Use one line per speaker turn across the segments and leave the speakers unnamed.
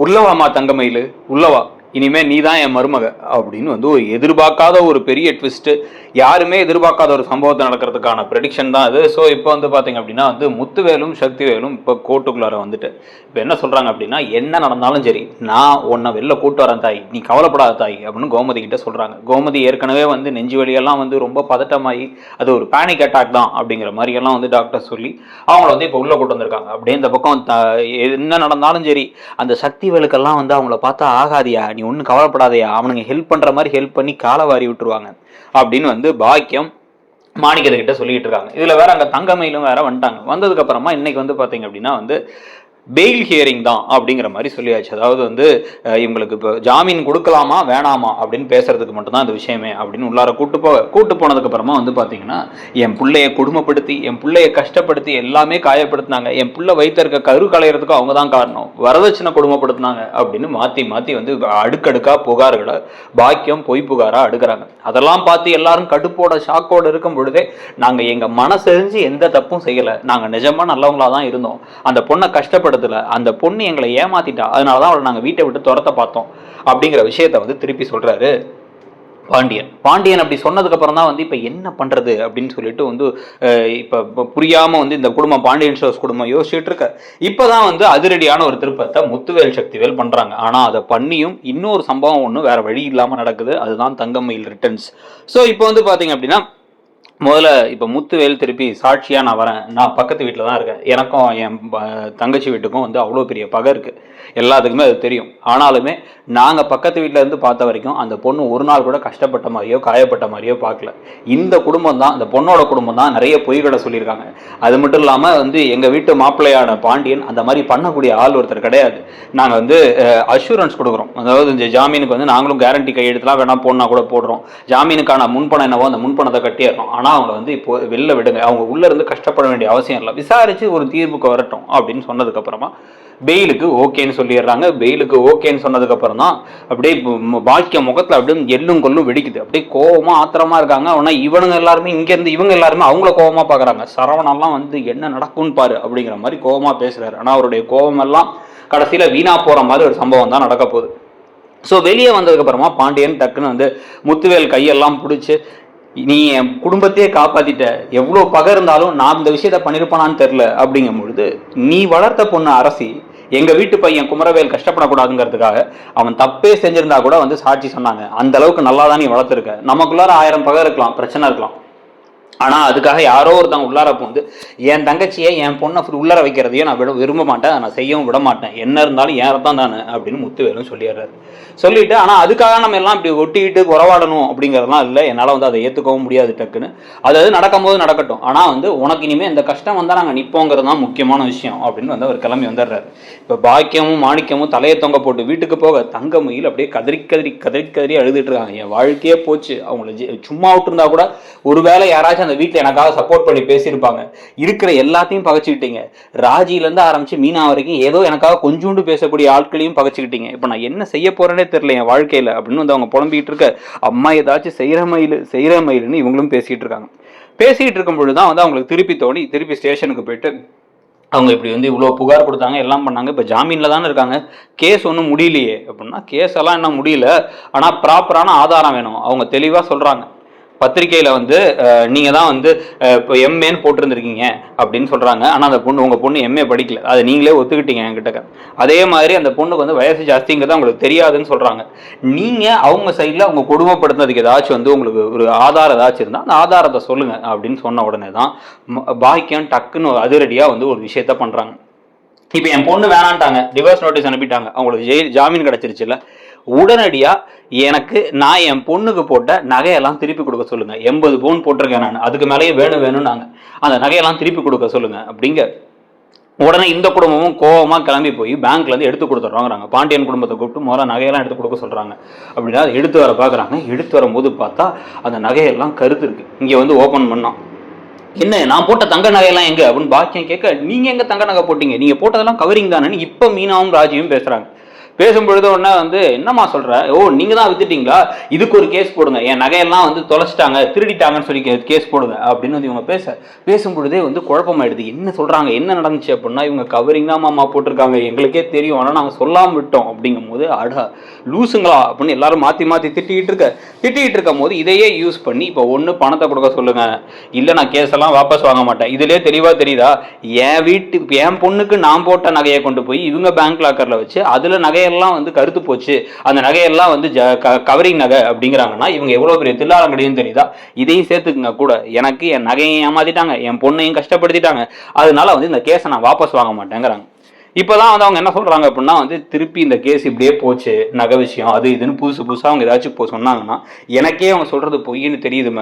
உள்ளவாமா தங்கமயிலு, உள்ளவா, இனிமே நீ தான் என் மருமக அப்படின்னு வந்து ஒரு எதிர்பார்க்காத ஒரு பெரிய ட்விஸ்ட், யாருமே எதிர்பார்க்காத ஒரு சம்பவத்தை நடக்கிறதுக்கான ப்ரெடிக்ஷன் தான் அது. ஸோ இப்போ வந்து பார்த்தீங்க அப்படின்னா வந்து முத்துவேலும் சக்திவேலும் இப்போ கோர்ட்டுக்குள்ளார வந்துட்டு இப்போ என்ன சொல்கிறாங்க அப்படின்னா, என்ன நடந்தாலும் சரி நான் உன்னை வெளில கூட்டு வரேன் தாய், நீ கவலைப்படாத தாய் அப்படின்னு கோமதி கிட்ட சொல்கிறாங்க. கோமதி ஏற்கனவே வந்து நெஞ்சு வலியெல்லாம் வந்து ரொம்ப பதட்டமாகி அது ஒரு பேனிக் அட்டாக் தான் அப்படிங்கிற மாதிரியெல்லாம் வந்து டாக்டர் சொல்லி அவங்கள வந்து இப்போ உள்ளே கூட்டு வந்திருக்காங்க. அப்படியே இந்த பக்கம் என்ன நடந்தாலும் சரி அந்த சக்திவேலுக்கெல்லாம் வந்து அவங்கள பார்த்தா ஆகாதியா, நீ ஒன்றும் கவலைப்படாதையா, அவனுங்க ஹெல்ப் பண்ணுற மாதிரி ஹெல்ப் பண்ணி காலை வாரி விட்டுருவாங்க அப்படின்னு வந்து பாக்கியம் மாணிக்கத்துக்கிட்ட சொல்லிட்டு இருக்காங்க. இதில் வேற அங்கே தங்கமயிலும் வேற வந்துட்டாங்க. வந்ததுக்கு அப்புறமா இன்னைக்கு வந்து பார்த்தீங்க அப்படின்னா வந்து பெயில் ஹியரிங் தான் அப்படிங்கிற மாதிரி சொல்லியாச்சு. அதாவது வந்து இவங்களுக்கு இப்போ ஜாமீன் கொடுக்கலாமா வேணாமா அப்படின்னு பேசுறதுக்கு மட்டும்தான் இந்த விஷயமே அப்படின்னு உள்ளார கூட்டு போனதுக்கு அப்புறமா வந்து பார்த்தீங்கன்னா, என் பிள்ளைய கொடுமைப்படுத்தி என் பிள்ளைய கஷ்டப்படுத்தி எல்லாமே காயப்படுத்தினாங்க, என் பிள்ளை வயிற்று இருக்க கரு களையிறதுக்கும் அவங்க தான் காரணம், வரதட்சணை கொடுமைப்படுத்தினாங்க அப்படின்னு மாற்றி மாற்றி வந்து அடுக்கடுக்கா புகார்களை பாக்கியம் பொய் புகாரா அடுக்கிறாங்க. அதெல்லாம் பார்த்து எல்லாரும் கடுப்போட ஷாக்கோட இருக்கும் பொழுதே நாங்கள் எங்கள் மனசெறிஞ்சு எந்த தப்பும் செய்யலை, நாங்கள் நிஜமா நல்லவங்களா தான் இருந்தோம், அந்த பொண்ணை கஷ்டப்படுத்த அந்த பொண்ணு எங்களை ஏமாத்திட்டா, அதனாலதான் அவளை நாங்க வீட்டை விட்டு துரத்த பார்த்தோம் அப்படிங்கிற விஷயத்த வந்து திருப்பி சொல்றாரு பாண்டியன். அப்படி சொன்னதுக்கு அப்புறம் தான் வந்து இப்ப என்ன பண்றது அப்படின்னு சொல்லிட்டு வந்து இப்ப புரியாம வந்து இந்த குடும்பம் பாண்டியன் ஷோஸ் குடும்பம் யோசிச்சுட்டு இருக்க. இப்பதான் வந்து அதிரடியான ஒரு திருப்பத்தை முத்துவேல் சக்திவேல் பண்றாங்க. ஆனா அதை பண்ணியும் இன்னொரு சம்பவம் ஒண்ணு வேற வழி இல்லாம நடக்குது. அதுதான் தங்கமயில் ரிட்டர்ன்ஸ். ஸோ இப்போ வந்து பாத்தீங்க அப்படின்னா, முதல்ல இப்போ முத்துவேல் திருப்பி சாட்சியாக நான் வரேன், நான் பக்கத்து வீட்டில் தான் இருக்கேன், எனக்கும் என் தங்கச்சி வீட்டுக்கும் வந்து அவ்வளோ பெரிய பகை இருக்குது, எல்லாத்துக்குமே அது தெரியும். ஆனாலுமே நாங்கள் பக்கத்து வீட்டில் இருந்து பார்த்த வரைக்கும் அந்த பொண்ணு ஒரு நாள் கூட கஷ்டப்பட்ட மாதிரியோ காயப்பட்ட மாதிரியோ பார்க்கல. இந்த குடும்பம் தான், இந்த பொண்ணோட குடும்பம் தான் நிறைய பொய்களை சொல்லியிருக்காங்க. அது மட்டும் இல்லாமல் வந்து எங்கள் வீட்டு மாப்பிள்ளையான பாண்டியன் அந்த மாதிரி பண்ணக்கூடிய ஆள் ஒருத்தர் கிடையாது. நாங்கள் வந்து அஷூரன்ஸ் கொடுக்குறோம், அதாவது இந்த ஜாமீனுக்கு வந்து நாங்களும் கேரண்டி கையெழுத்துலாம் வேணாம் போடனா கூட போடுறோம், ஜாமீனுக்கான முன்பணம் என்னவோ அந்த முன்பணத்தை கட்டிடுறோம், ஆனால் அவங்கள வந்து இப்போ வெளில விடுங்க, அவங்க உள்ள இருந்து கஷ்டப்பட வேண்டிய அவசியம் இல்லை, விசாரிச்சு ஒரு தீர்வுக்கு வரட்டும் அப்படின்னு சொன்னதுக்கு அப்புறமா பெயிலுக்கு ஓகேன்னு சொல்லிடுறாங்க. பெயிலுக்கு ஓகேன்னு சொன்னதுக்கு அப்புறம் தான் அப்படியே பாக்கிய முகத்துல அப்படியே எள்ளும் கொள்ளும் வெடிக்குது, அப்படியே கோவமா ஆத்திரமா இருக்காங்க. ஆனா இவனுங்க எல்லாருமே இங்க இருந்து இவங்க எல்லாருமே அவங்கள கோவமா பாக்குறாங்க. சரவணெல்லாம் வந்து என்ன நடக்கும்னு பாரு அப்படிங்கிற மாதிரி கோவமா பேசுறாரு. ஆனா அவருடைய கோவம் எல்லாம் கடைசியில வீணா போற மாதிரி ஒரு சம்பவம் தான் நடக்க போகுது. ஸோ வெளியே வந்ததுக்கு அப்புறமா பாண்டியன் டக்குன்னு வந்து முத்துவேல் கையெல்லாம் பிடிச்சி, நீ என் குடும்பத்தையே காப்பாத்திட்ட, எவ்வளோ பகை இருந்தாலும் நான் இந்த விஷயத்த பண்ணிருப்பானான்னு தெரியல அப்படிங்கும் பொழுது, நீ வளர்த்த பொண்ணு அரசி எங்க வீட்டு பையன் குமரவேல் கஷ்டப்படக்கூடாதுங்கிறதுக்காக அவன் தப்பே செஞ்சிருந்தா கூட வந்து சாட்சி சொன்னாங்க, அந்த அளவுக்கு நல்லா தான் நீ வளர்த்துருக்க, நமக்குள்ளார 1000 பகை இருக்கலாம், பிரச்சனை இருக்கலாம், ஆனா அதுக்காக யாரோ ஒருத்தவங்க உள்ளார வந்து என் தங்கச்சியை என் பொண்ணை உள்ளார வைக்கிறதையும் நான் விரும்ப மாட்டேன், நான் செய்யவும் விட மாட்டேன், என்ன இருந்தாலும் ஏன் ரத்தம் தானே அப்படின்னு முத்துவேலும் சொல்லிடுறாரு. சொல்லிட்டு ஆனா அதுக்காக நம்ம எல்லாம் இப்படி ஒட்டிக்கிட்டு உறவாடணும் அப்படிங்கிறதுலாம் இல்லை, என்னால் வந்து அதை ஏற்றுக்கவும் முடியாது டக்குன்னு. அதாவது நடக்கும் போது நடக்கட்டும், ஆனா வந்து உனக்கு இனிமேல் இந்த கஷ்டம் வந்தால் நாங்கள் நிற்போங்கிறது தான் முக்கியமான விஷயம் அப்படின்னு வந்து அவர் கிளம்பி வந்துடுறாரு. இப்போ பாக்கியமும் மாணிக்கமும் தலையை தொங்க போட்டு வீட்டுக்கு போக தங்கமயில் அப்படியே கதறி கதறி கதறி கதறி அழுதுட்டு இருக்காங்க. என் வாழ்க்கையே போச்சு, அவங்கள சும்மா விட்டுருந்தா கூட ஒருவேளை யாராச்சும் அந்த வீட்டில் எனக்காக சப்போர்ட் பண்ணி பேசியிருப்பாங்க, இருக்கிற எல்லாத்தையும் பகைச்சிக்கிட்டீங்க, ராஜியிலேருந்து ஆரம்பிச்சு மீனா வரைக்கும் ஏதோ எனக்காக கொஞ்சோண்டு பேசக்கூடிய ஆட்களையும் பகைச்சிக்கிட்டீங்க, இப்போ நான் என்ன செய்ய போறேன்னே தெரியல என் வாழ்க்கையில அப்படின்னு வந்து அவங்க புலம்பிக்கிட்டு இருக்க. அம்மா ஏதாச்சும் செய்கிற மயிலுன்னு இவங்களும் பேசிக்கிட்டு இருக்காங்க. பேசிக்கிட்டு இருக்கும் பொழுதுதான் வந்து அவங்களுக்கு திருப்பி தோணி திருப்பி ஸ்டேஷனுக்கு போயிட்டு அவங்க இப்படி வந்து இவ்வளோ புகார் கொடுத்தாங்க எல்லாம் பண்ணாங்க, இப்போ ஜாமீனில் தானே இருக்காங்க, கேஸ் ஒன்றும் முடியலையே அப்படின்னா, கேஸ் எல்லாம் என்ன முடியல, ஆனால் ப்ராப்பரான ஆதாரம் வேணும். அவங்க தெளிவாக சொல்கிறாங்க, பத்திரிகையில் வந்து நீங்கள் தான் வந்து இப்போ எம்ஏன்னு போட்டிருந்துருக்கீங்க அப்படின்னு சொல்கிறாங்க. ஆனால் அந்த பொண்ணு உங்கள் பொண்ணு எம்ஏ படிக்கல, அதை நீங்களே ஒத்துக்கிட்டீங்க என்கிட்ட. அதே மாதிரி அந்த பொண்ணுக்கு வந்து வயசு ஜாஸ்திங்கிறது அவங்களுக்கு தெரியாதுன்னு சொல்கிறாங்க. நீங்கள் அவங்க சைடில் அவங்க கொடுமைப்படுத்துனதுக்கு ஏதாச்சும் வந்து உங்களுக்கு ஒரு ஆதாரம் ஏதாச்சும் இருந்தால் அந்த ஆதாரத்தை சொல்லுங்கள் அப்படின்னு சொன்ன உடனே தான் பாக்கியம் டக்குன்னு அதிரடியாக வந்து ஒரு விஷயத்த பண்ணுறாங்க. இப்போ என் பொண்ணு வேணான்ட்டாங்க, டிவோர்ஸ் நோட்டீஸ் அனுப்பிட்டாங்க, அவங்களுக்கு ஜாமீன் கிடச்சிருச்சுல்ல, உடனடியா எனக்கு நான் என் பொண்ணுக்கு போட்ட நகையெல்லாம் திருப்பி கொடுக்க சொல்லுங்க, 80 பவுன் போட்டிருக்கேன் நான், அதுக்கு மேலேயே வேணும் நாங்க, அந்த நகையெல்லாம் திருப்பி கொடுக்க சொல்லுங்க அப்படிங்க. உடனே இந்த குடும்பமும் கோவமா கிளம்பி போய் பேங்க்ல இருந்து எடுத்து கொடுத்துட்றாங்க. பாண்டியன் குடும்பத்தை கூப்பிட்டு முதல்ல நகையெல்லாம் எடுத்து கொடுக்க சொல்றாங்க. அப்படின்னா எடுத்து வர பாக்குறாங்க. எடுத்து வரும்போது பார்த்தா அந்த நகையெல்லாம் கருத்து இருக்கு. இங்க வந்து ஓபன் பண்ணோம், என்ன நான் போட்ட தங்க நகையெல்லாம் எங்க அப்படின்னு பாக்கியம் கேட்க, நீங்க எங்க தங்க நகை போட்டீங்க, நீங்க போட்டதெல்லாம் கவரிங் தானே இப்ப மீனாவும் ராஜியும் பேசுறாங்க. பேசும்பொழுது உடனே வந்து என்னம்மா சொல்ற, ஓ நீங்க தான் வித்துட்டீங்களா, இதுக்கு ஒரு கேஸ் போடுங்க, என் நகையெல்லாம் வந்து தொலைச்சிட்டாங்க திருடிட்டாங்கன்னு சொல்லி கேஸ் போடுங்க அப்படின்னு வந்து இவங்க பேசும்பொழுதே வந்து குழப்பமாயிடுது. என்ன சொல்றாங்க, என்ன நடந்துச்சு அப்படின்னா, இவங்க கவரிங் தான் மாமா போட்டிருக்காங்க, எங்களுக்கே தெரியும், ஆனால் நாங்கள் சொல்லாம விட்டோம் அப்படிங்கும் போது, அடா லூசுங்களா அப்படின்னு எல்லாரும் மாற்றி மாற்றி திட்டிகிட்டு இருக்கும் போது இதையே யூஸ் பண்ணி இப்போ ஒன்று பணத்தை கொடுக்க சொல்லுங்க, இல்லை நான் கேஸ் எல்லாம் வாபஸ் வாங்க மாட்டேன். இதுலேயே தெளிவாக தெரியுதா, என் பொண்ணுக்கு நான் போட்ட நகையை கொண்டு போய் இவங்க பேங்க் லாக்கரில் வச்சு அதில் நகையெல்லாம் வந்து கருத்து போச்சு, அந்த நகையெல்லாம் வந்து கவரிங் நகை அப்படிங்கிறாங்கன்னா இவங்க எவ்வளோ பெரிய தில்லாலங்கடின்னு தெரியுதா. இதையும் சேர்த்துக்குங்க கூட, எனக்கு என் நகையை ஏமாத்திட்டாங்க, என் பொண்ணையும் கஷ்டப்படுத்திட்டாங்க, அதனால வந்து இந்த கேஸை நான் வாபஸ் வாங்க மாட்டேங்கிறாங்க. இப்போதான் வந்து அவங்க என்ன சொல்றாங்க அப்படின்னா வந்து திருப்பி இந்த கேஸ் இப்படியே போச்சு, நகை விஷயம் அது இதுன்னு புதுசாக அவங்க ஏதாச்சும் சொன்னாங்கன்னா எனக்கே அவங்க சொல்றது பொய்ன்னு தெரியுது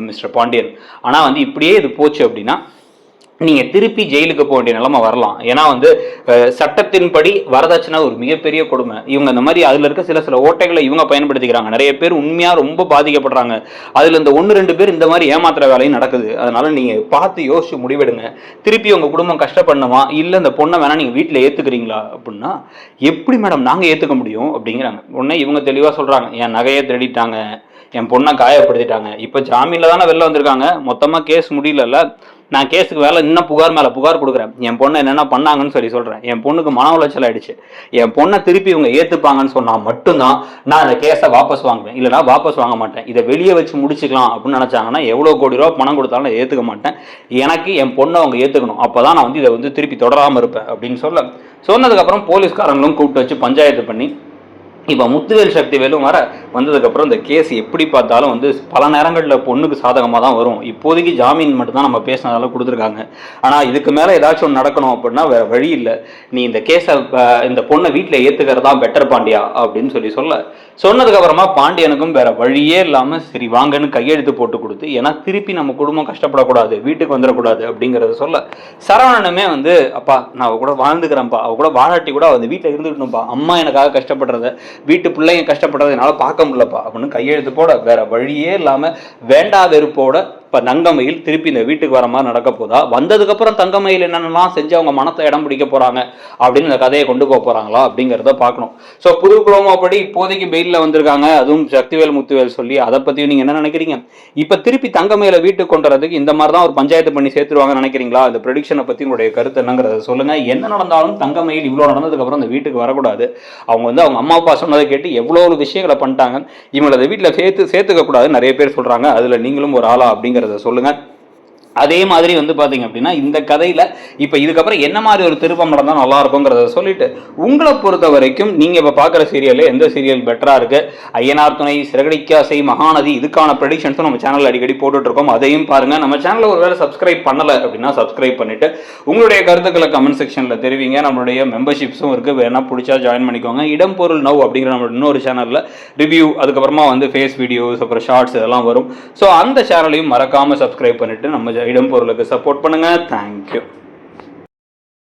மிஸ்டர் பாண்டியன். ஆனால் வந்து இப்படியே இது போச்சு அப்படின்னா நீங்கள் திருப்பி ஜெயிலுக்கு போக வேண்டிய நிலைமை வரலாம். ஏன்னா வந்து சட்டத்தின்படி வரதட்சணை ஒரு மிகப்பெரிய கொடுமை. இவங்க இந்த மாதிரி அதில் இருக்க சில ஓட்டைகளை இவங்க பயன்படுத்திக்கிறாங்க. நிறைய பேர் உண்மையாக ரொம்ப பாதிக்கப்படுறாங்க. அதில் இந்த 1-2 பேர் இந்த மாதிரி ஏமாத்துற வேலையும் நடக்குது. அதனால நீங்கள் பார்த்து யோசிச்சு முடிவெடுங்க. திருப்பி உங்கள் குடும்பம் கஷ்டப்படணுமா, இல்லை இந்த பொண்ணை வேணா நீங்கள் வீட்டில் ஏற்றுக்கிறீங்களா அப்படின்னா, எப்படி மேடம் நாங்கள் ஏற்றுக்க முடியும் அப்படிங்கிறாங்க. உடனே இவங்க தெளிவாக சொல்கிறாங்க, என் நகையை திருடிட்டாங்க, என் பொண்ணை காயப்படுத்திட்டாங்க, இப்போ ஜாமீனில் தானே வெளில வந்திருக்காங்க, மொத்தமாக கேஸ் முடியல, நான் கேஸுக்கு வேலை இன்னும் புகார் மேலே புகார் கொடுக்குறேன், என் பொண்ணை என்னென்ன பண்ணாங்கன்னு சொல்கிறேன், என் பொண்ணுக்கு மன உளைச்சல் ஆயிடுச்சு, என் பொண்ணை திருப்பி இவங்க ஏற்றுப்பாங்கன்னு சொன்னால் மட்டும்தான் நான் அந்த கேஸை வாபஸ் வாங்குவேன், இல்லைனா வாபஸ் வாங்க மாட்டேன், இதை வெளியே வச்சு முடிச்சுக்கலாம் அப்படின்னு நினச்சாங்கன்னா எவ்வளோ கோடி ரூபா பணம் கொடுத்தாலும் நான் ஏற்றுக்க மாட்டேன், எனக்கு என் பொண்ணை அவங்க ஏற்றுக்கணும், அப்போ தான் நான் வந்து இதை வந்து திருப்பி தொடராமல் இருப்பேன் அப்படின்னு சொன்னதுக்கப்புறம் போலீஸ்காரங்களும் கூப்பிட்டு வச்சு பஞ்சாயத்து பண்ணி இப்போ முத்துவேல் சக்திவேலும் வந்ததுக்கப்புறம் இந்த கேஸ் எப்படி பார்த்தாலும் வந்து பல நேரங்களில் பொண்ணுக்கு சாதகமாக தான் வரும். இப்போதைக்கு ஜாமீன் மட்டும்தான் நம்ம பேசினதால கொடுத்துருக்காங்க. ஆனால் இதுக்கு மேலே ஏதாச்சும் ஒன்று நடக்கணும் அப்படின்னா வேறு வழி இல்லை, நீ இந்த கேஸை இந்த பொண்ணை வீட்டில் ஏற்றுக்கிறதா பெட்டர் பாண்டியா அப்படின்னு சொன்னதுக்கப்புறமா பாண்டியனுக்கும் வேற வழியே இல்லாமல் சரி வாங்கன்னு கையெழுத்து போட்டு கொடுத்து, ஏன்னா திருப்பி நம்ம குடும்பம் கஷ்டப்படக்கூடாது, வீட்டுக்கு வந்துடக்கூடாது அப்படிங்கிறத சரவணனுமே வந்து அப்பா நான் அவ கூட வாழ்ந்துக்கிறேன்ப்பா, அவ கூட வாழாட்டி கூட அந்த வீட்டில் இருந்துக்கணும்ப்பா, அம்மா எனக்காக கஷ்டப்படுறத வீட்டு பிள்ளைங்க கஷ்டப்படுறத என்னால் பார்க்க முடியலப்பா அப்படின்னு கையெழுத்து போட வேற வழியே இல்லாமல் வேண்டா வெறுப்போட இப்போ தங்கமயில் திருப்பி இந்த வீட்டுக்கு வர மாதிரி நடக்க போதா, வந்ததுக்கப்புறம் தங்கமயில் என்னென்னலாம் செஞ்சு அவங்க மனத்தை இடம் பிடிக்க போகிறாங்க அப்படின்னு இந்த கதையை கொண்டு போக போகிறாங்களா அப்படிங்கிறத பார்க்கணும். ஸோ புது குடும்பப்படி இப்போதைக்கு பெயிலில் வந்திருக்காங்க, அதுவும் சக்திவேல் முத்துவேல் சொல்லி, அதை பற்றியும் நீங்கள் என்ன நினைக்கிறீங்க? இப்போ திருப்பி தங்கமயிலை வீட்டுக்கு கொண்டு வரதுக்கு இந்த மாதிரி தான் ஒரு பஞ்சாயத்து பண்ணி சேர்த்துருவாங்கன்னு நினைக்கிறீங்களா? இந்த ப்ரெடிக்ஷனை பற்றி உங்களுடைய கருத்து என்னங்கிறத சொல்லுங்கள். என்ன நடந்தாலும் தங்கமயில் இவ்வளோ நடந்ததுக்கப்புறம் இந்த வீட்டுக்கு வரக்கூடாது, அவங்க வந்து அவங்க அம்மா அப்பா சொன்னதை கேட்டு எவ்வளோ ஒரு விஷயங்களை பண்ணிட்டாங்க, இவங்களை அதை வீட்டில் சேர்த்துக்க கூடாதுன்னு நிறைய பேர் சொல்கிறாங்க. அதில் நீங்களும் ஒரு ஆளா அப்படிங்கிறத சொல்லுங்க. அதே மாதிரி வந்து பாத்தீங்க அப்படின்னா இந்த கதையில இப்ப இதுக்கப்புறம் என்ன மாதிரி ஒரு திருப்பம் நடந்தா நல்லா இருக்குங்கிறத சொல்லிட்டு, உங்களை பொறுத்த வரைக்கும் நீங்க இப்ப பாக்குற சீரியல்ல எந்த சீரியல் பெட்டரா இருக்கு, ஐயனார் துணை, சிறகடிக்காசை, மகாநதி, இதுக்கான ப்ரெடிக்ஷன்ஸும் நம்ம சேனல் அடிக்கடி போட்டுட்டு இருக்கோம், அதையும் பாருங்க. நம்ம சேனல்ல ஒருவேளை சப்ஸ்கிரைப் பண்ணல அப்படின்னா சப்ஸ்கிரைப் பண்ணிட்டு உங்களுடைய கருத்துக்களை கமெண்ட் செக்ஷன்ல தெரிவிங்க. நம்மளுடைய மெம்பர்ஷிப்ஸும் இருக்கு, வேணா பிடிச்சா ஜாயின் பண்ணிக்கோங்க. இடம் பொருள் நவ் அப்படிங்கிற நம்மளோட இன்னொரு சேனல்ல ரிவ்யூ, அதுக்கப்புறமா வந்து ஃபேஸ் வீடியோஸ், அப்புறம் ஷார்ட்ஸ் இதெல்லாம் வரும். ஸோ அந்த சேனலையும் மறக்காம சப்ஸ்கிரைப் பண்ணிட்டு நம்ம இடம் பொருளுக்கு சப்போர்ட் பண்ணுங்க. தேங்க்யூ.